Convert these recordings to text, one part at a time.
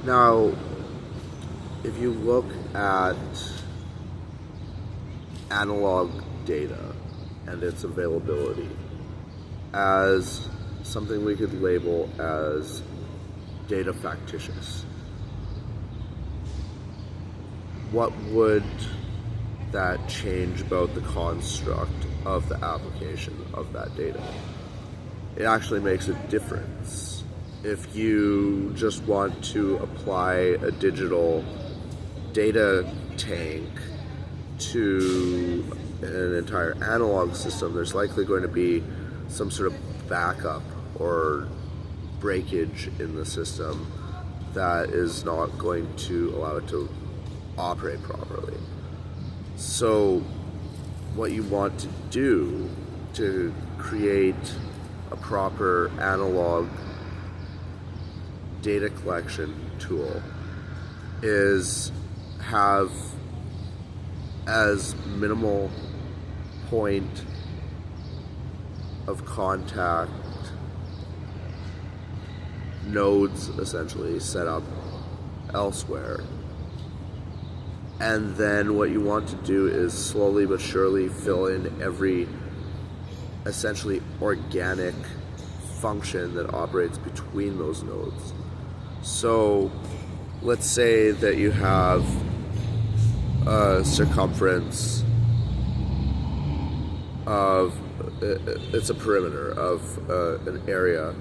Now, if you look at analog data and its availability as something we could label as data factitious, what would that change about the construct of the application of that data? It actually makes a difference. If you just want to apply a digital data tank to an entire analog system, there's likely going to be some sort of backup or breakage in the system that is not going to allow it to operate properly. So what you want to do to create a proper analog data collection tool is have as minimal point of contact nodes essentially set up elsewhere. And then what you want to do is slowly but surely fill in every essentially organic function that operates between those nodes. So let's say that you have a circumference of, it's a perimeter of an area,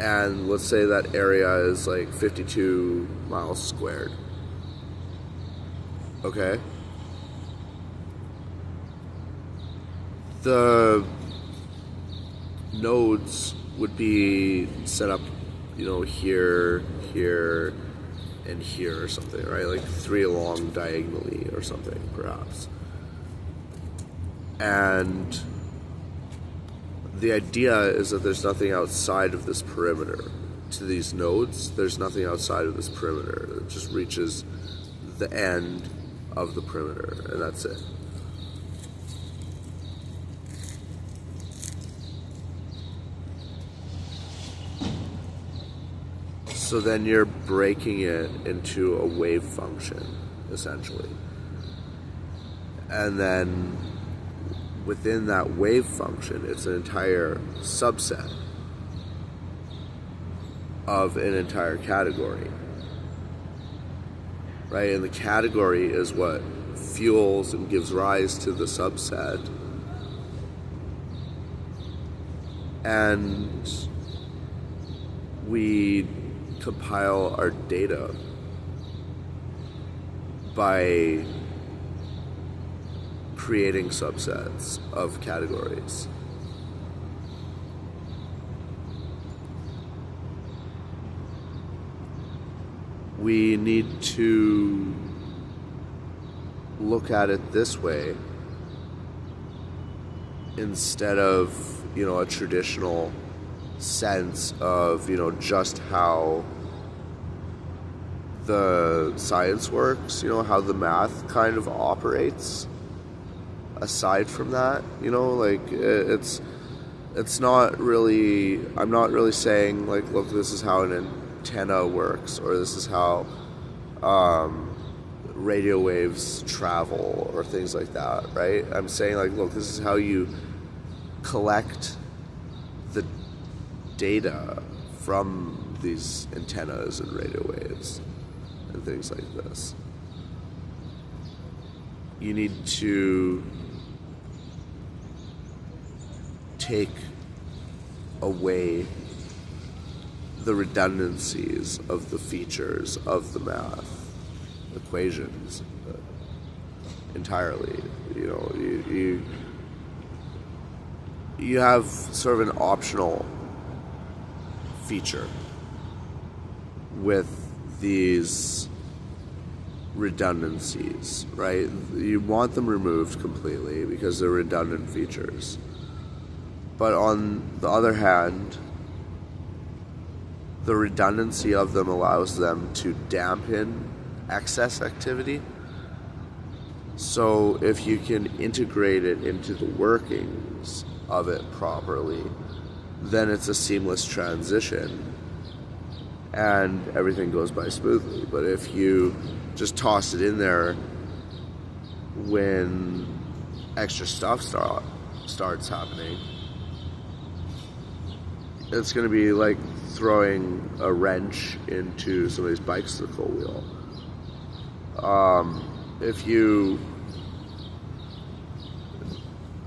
and let's say that area is like 52 miles squared. Okay? The nodes would be set up, here, here, and here or something, right? Like 3 along diagonally or something, perhaps. And the idea is that there's nothing outside of this perimeter. To these nodes, there's nothing outside of this perimeter. It just reaches the end of the perimeter, and that's it. So then you're breaking it into a wave function, essentially. And then within that wave function, it's an entire subset of an entire category. Right? And the category is what fuels and gives rise to the subset. And we compile our data by creating subsets of categories. We need to look at it this way instead of, a traditional sense of, just how the science works, how the math kind of operates. Aside from that, it's not really, I'm not really saying like, look, this is how an antenna works, or this is how radio waves travel, or things like that, right? I'm saying like, look, this is how you collect the data from these antennas and radio waves and things like this. You need to take away the redundancies of the features of the math equations entirely. You have sort of an optional feature with these redundancies, right? You want them removed completely because they're redundant features. But on the other hand, the redundancy of them allows them to dampen excess activity. So if you can integrate it into the workings of it properly, then it's a seamless transition and everything goes by smoothly. But if you just toss it in there when extra stuff starts happening, it's going to be like throwing a wrench into somebody's bicycle wheel. If you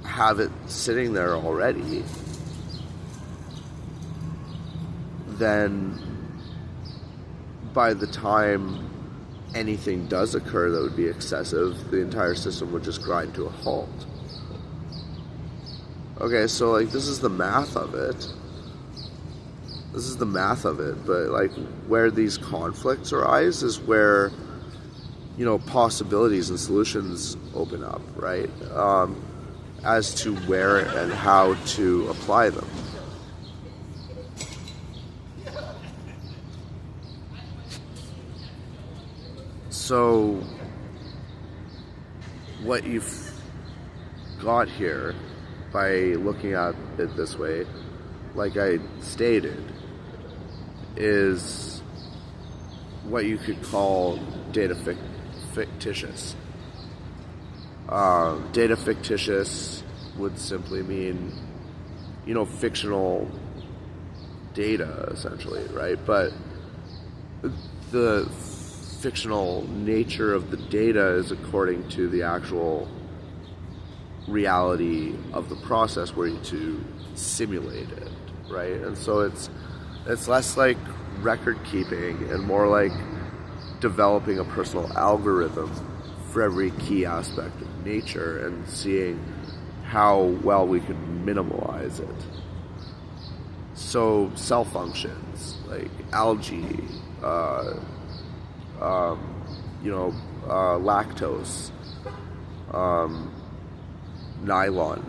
have it sitting there already, then by the time anything does occur that would be excessive, the entire system would just grind to a halt. Okay, so like this is the math of it. But like where these conflicts arise is where, you know, possibilities and solutions open up, right? As to where and how to apply them. So what you've got here by looking at it this way, like I stated, is what you could call data fictitious. Data fictitious would simply mean, you know, fictional data, essentially, right? But the fictional nature of the data is according to the actual reality of the process where you to simulate it, right? And so it's less like record keeping and more like developing a personal algorithm for every key aspect of nature and seeing how well we can minimalize it. So cell functions like algae, lactose, nylon,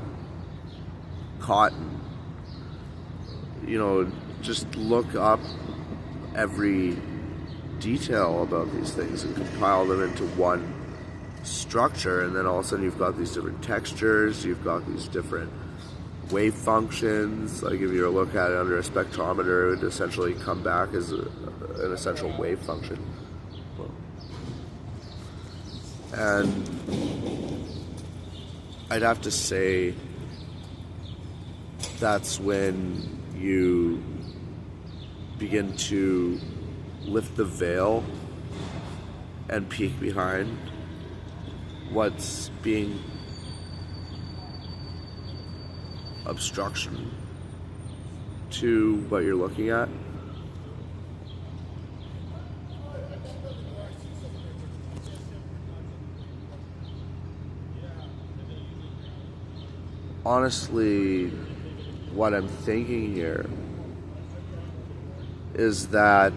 cotton. You know, just look up every detail about these things and compile them into one structure, and then all of a sudden you've got these different textures, you've got these different wave functions. Like if you were to look at it under a spectrometer, it would essentially come back as an essential wave function. And I'd have to say that's when you begin to lift the veil and peek behind what's being obstruction to what you're looking at. Honestly, what I'm thinking here is that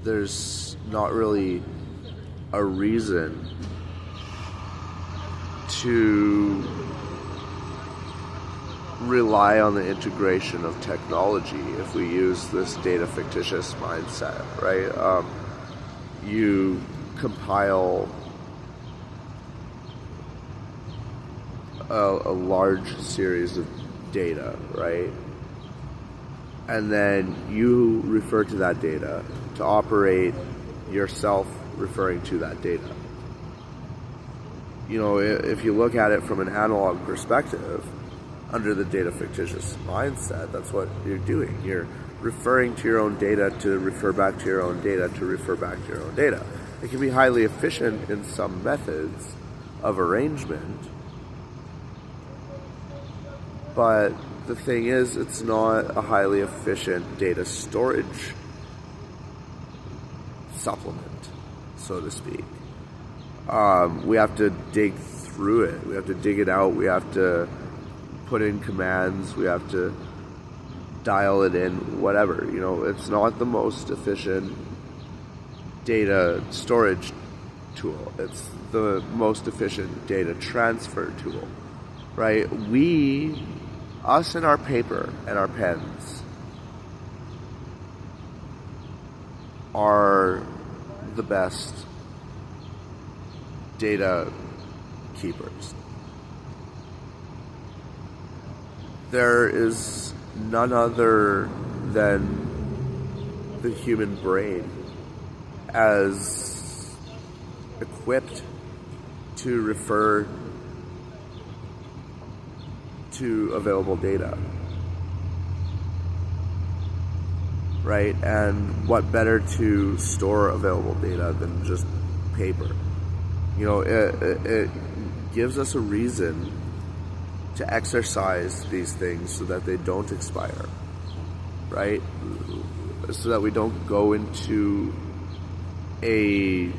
there's not really a reason to rely on the integration of technology if we use this data fictitious mindset, right? You compile a large series of data, right? And then you refer to that data to operate yourself referring to that data. You know, if you look at it from an analog perspective, under the data fictitious mindset, that's what you're doing. You're referring to your own data to refer back to your own data to refer back to your own data. It can be highly efficient in some methods of arrangement, but the thing is, it's not a highly efficient data storage supplement, so to speak. We have to dig through it. We have to dig it out. We have to put in commands. We have to dial it in, whatever. You know, it's not the most efficient data storage tool. It's the most efficient data transfer tool, right? Us and our paper and our pens are the best data keepers. There is none other than the human brain as equipped to refer to available data, right? And what better to store available data than just paper? You know, it gives us a reason to exercise these things so that they don't expire, right? So that we don't go into a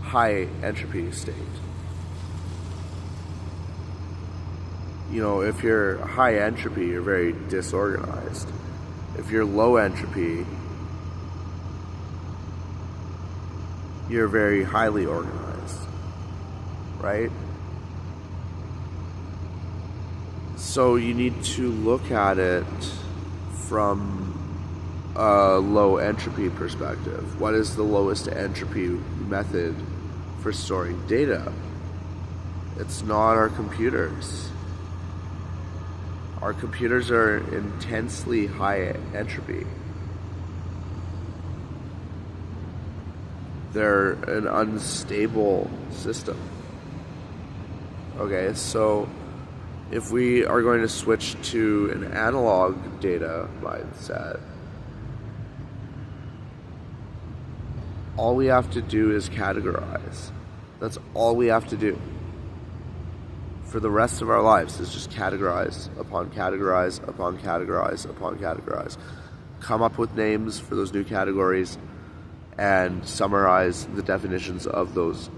high entropy state. You know, if you're high entropy, you're very disorganized. If you're low entropy, you're very highly organized, right? So you need to look at it from a low entropy perspective. What is the lowest entropy method for storing data? It's not our computers. Our computers are intensely high entropy. They're an unstable system. Okay, so if we are going to switch to an analog data mindset, all we have to do is categorize. That's all we have to do for the rest of our lives, is just categorize upon categorize upon categorize upon categorize. Come up with names for those new categories and summarize the definitions of those.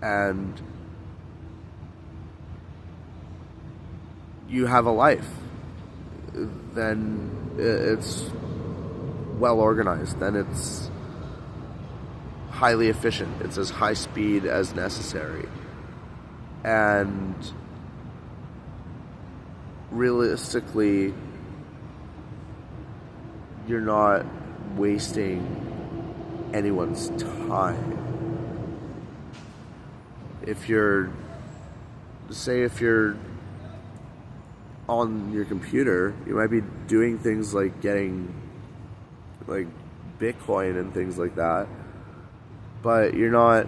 And you have a life. Then it's well organized. Then it's highly efficient. It's as high speed as necessary. And realistically, you're not wasting anyone's time. If you're on your computer, you might be doing things like getting like Bitcoin and things like that, but you're not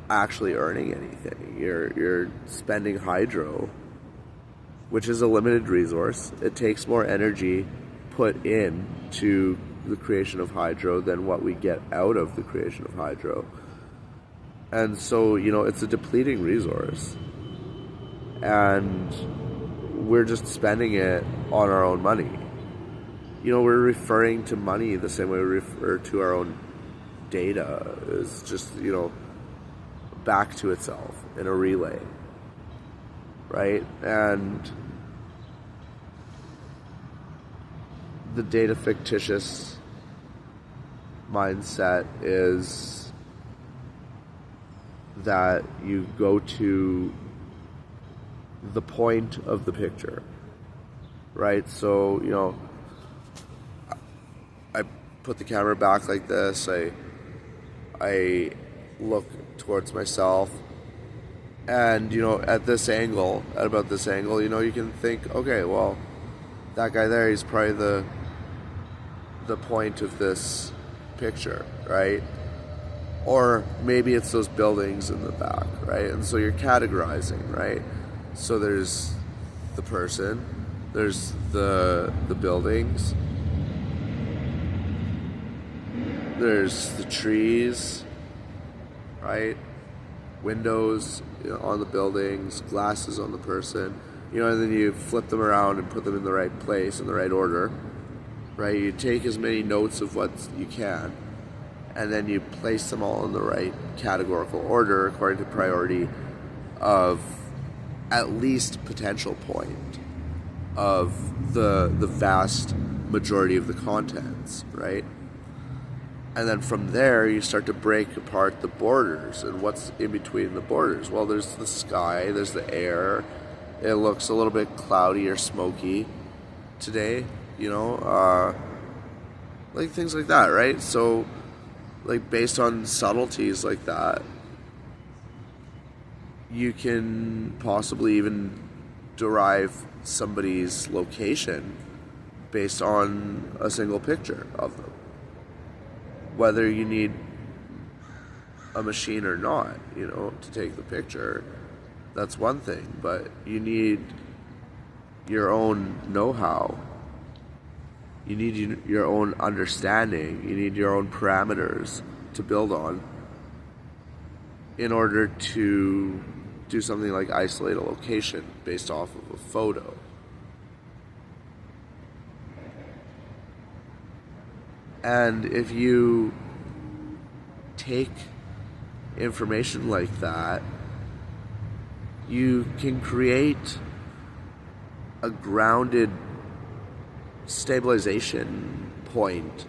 actually earning anything. You're spending hydro, which is a limited resource. It takes more energy put in to the creation of hydro than what we get out of the creation of hydro. And so, you know, it's a depleting resource. And we're just spending it on our own money. You know, we're referring to money the same way we refer to our own data. It's just, you know, back to itself in a relay, right? And the data fictitious mindset is that you go to the point of the picture, right? So, you know, I put the camera back like this, I look towards myself, and, you know, at this angle, at about this angle, you know, you can think, okay, well, that guy there, he's probably the point of this picture, right? Or maybe it's those buildings in the back, right? And so you're categorizing, right? So there's the person, there's the buildings, there's the trees, right? Windows, you know, on the buildings, glasses on the person, you know, and then you flip them around and put them in the right place, in the right order, right? You take as many notes of what you can, and then you place them all in the right categorical order according to priority of at least potential point of the vast majority of the contents, right? And then from there, you start to break apart the borders and what's in between the borders. Well, there's the sky, there's the air. It looks a little bit cloudy or smoky today, you know, like things like that, right? So, like, based on subtleties like that, you can possibly even derive somebody's location based on a single picture of them. Whether you need a machine or not, to take the picture, that's one thing, but you need your own know-how. You need your own understanding. You need your own parameters to build on in order to do something like isolate a location based off of a photo. And if you take information like that, you can create a grounded stabilization point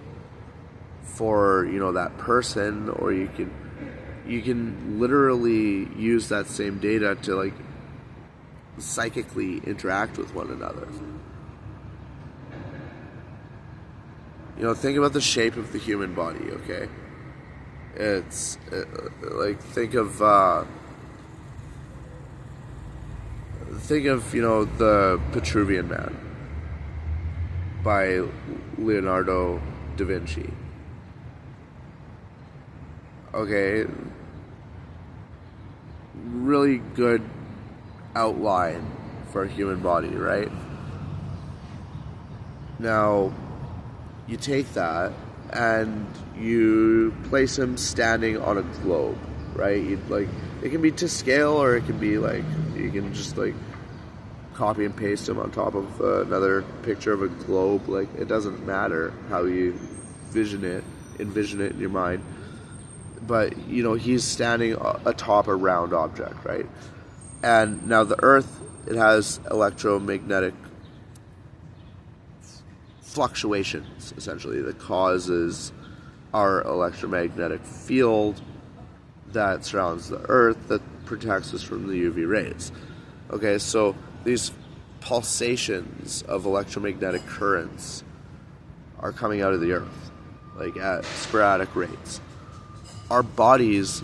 for that person, or you can literally use that same data to like psychically interact with one another. Think about the shape of the human body, okay? It's like think of the Petruvian Man by Leonardo da Vinci. Okay, really good outline for a human body, right? Now, you take that and you place him standing on a globe, right? It can be to scale, or it can be like you can just like copy and paste him on top of another picture of a globe. Like, it doesn't matter how you envision it in your mind. But he's standing atop a round object, right? And now the Earth, it has electromagnetic fluctuations, essentially, that causes our electromagnetic field that surrounds the Earth, that protects us from the UV rays. Okay, so these pulsations of electromagnetic currents are coming out of the Earth, like at sporadic rates. Our bodies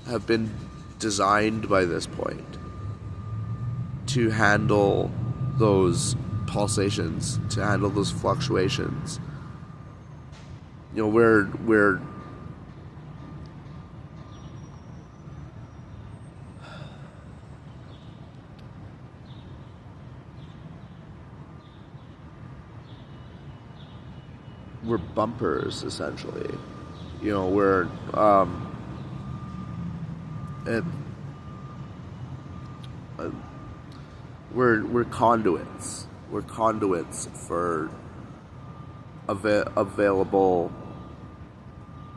have been designed by this point to handle those pulsations, to handle those fluctuations. We're bumpers, essentially. We're conduits. We're conduits for available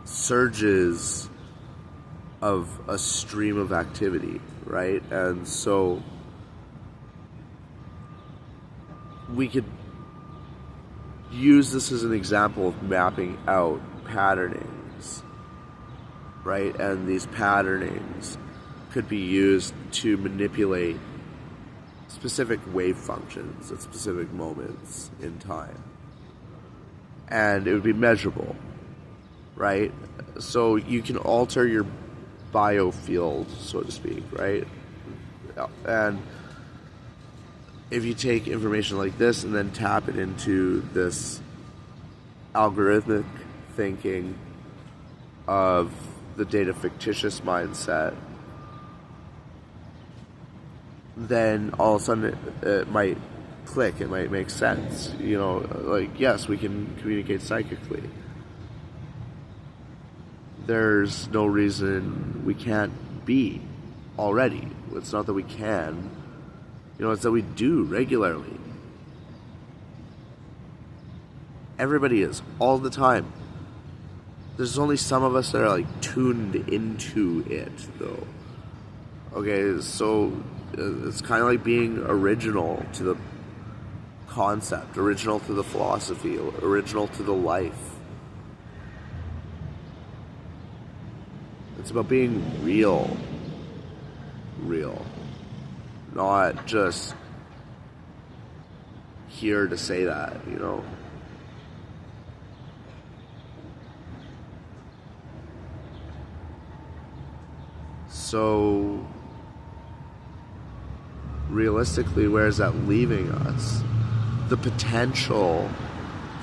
surges of a stream of activity, right? And so we could use this as an example of mapping out patternings, right? And these patternings could be used to manipulate specific wave functions at specific moments in time. And it would be measurable, right? So you can alter your biofield, so to speak, right? And if you take information like this and then tap it into this algorithmic thinking of the data fictitious mindset, then all of a sudden it might click, it might make sense. Yes, we can communicate psychically. There's no reason we can't be already. It's not that we can, it's that we do regularly. Everybody is, all the time. There's only some of us that are tuned into it, though. Okay, so it's kind of like being original to the concept, original to the philosophy, original to the life. It's about being real. Not just here to say that, So realistically, where is that leaving us? The potential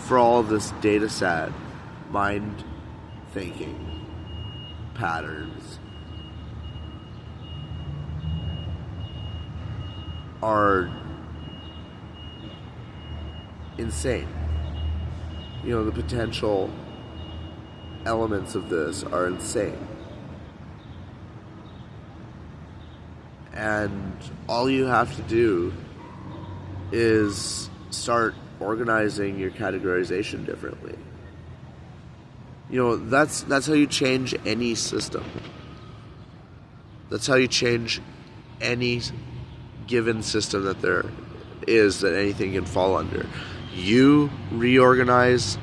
for all of this data set, mind thinking patterns are insane. You know, the potential elements of this are insane. And all you have to do is start organizing your categorization differently. You know, that's how you change any system. That's how you change any given system that there is that anything can fall under. You reorganize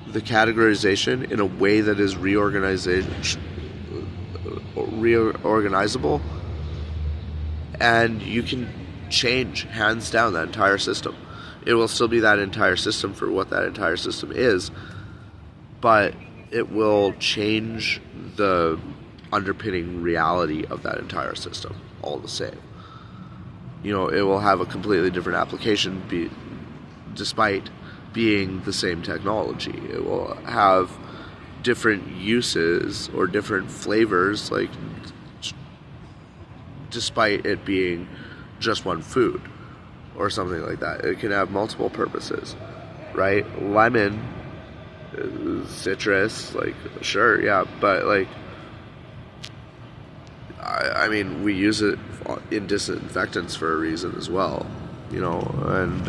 the categorization in a way that is reorganizable, and you can change, hands down, that entire system. It will still be that entire system for what that entire system is, but it will change the underpinning reality of that entire system all the same. You know, it will have a completely different application despite being the same technology. It will have different uses or different flavors, like, despite it being just one food or something like that. It can have multiple purposes, right? Lemon, citrus, like, sure, yeah, but like, I mean, we use it in disinfectants for a reason as well, you know, and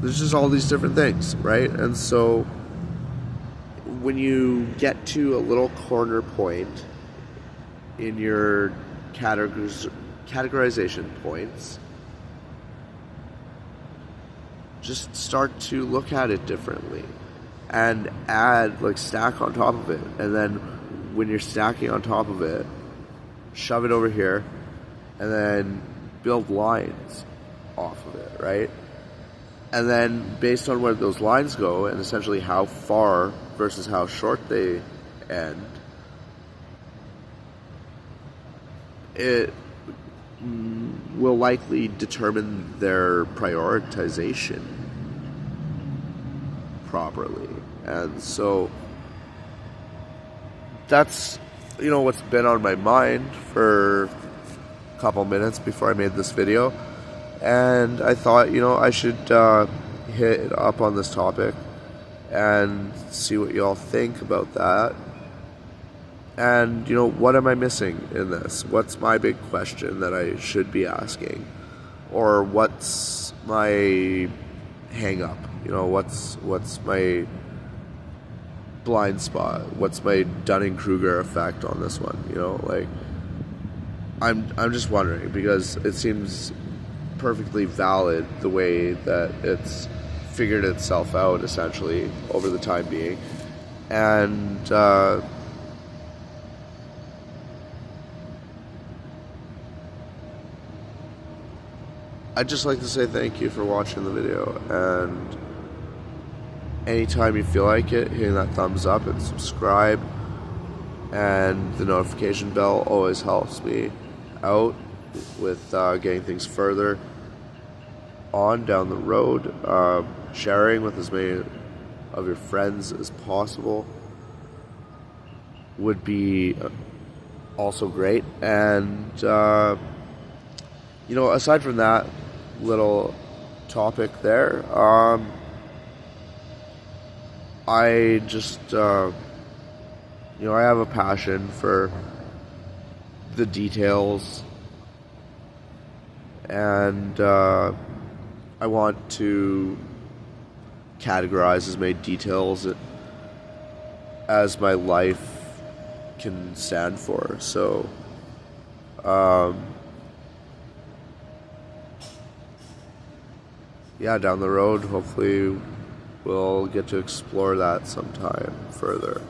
there's just all these different things, right? And so when you get to a little corner point in your categorization points, just start to look at it differently and add, like, stack on top of it. And then when you're stacking on top of it, shove it over here and then build lines off of it, right? And then based on where those lines go and essentially how far versus how short they end, it will likely determine their prioritization properly. And so that's, you know, what's been on my mind for a couple minutes before I made this video. And I thought, you know, I should hit up on this topic and see what you all think about that. And, you know, what am I missing in this? What's my big question that I should be asking? Or what's my hang up? You know, what's my blind spot? What's my Dunning-Kruger effect on this one? You know, like, I'm just wondering, because it seems perfectly valid the way that it's figured itself out essentially over the time being. And I'd just like to say thank you for watching the video, and anytime you feel like it, hitting that thumbs up and subscribe and the notification bell always helps me out with getting things further on down the road. Sharing with as many of your friends as possible would be also great. And you know, aside from that little topic there, I just you know, I have a passion for the details, and I want to categorize as many details as my life can stand for. So yeah, down the road, hopefully we'll get to explore that sometime further.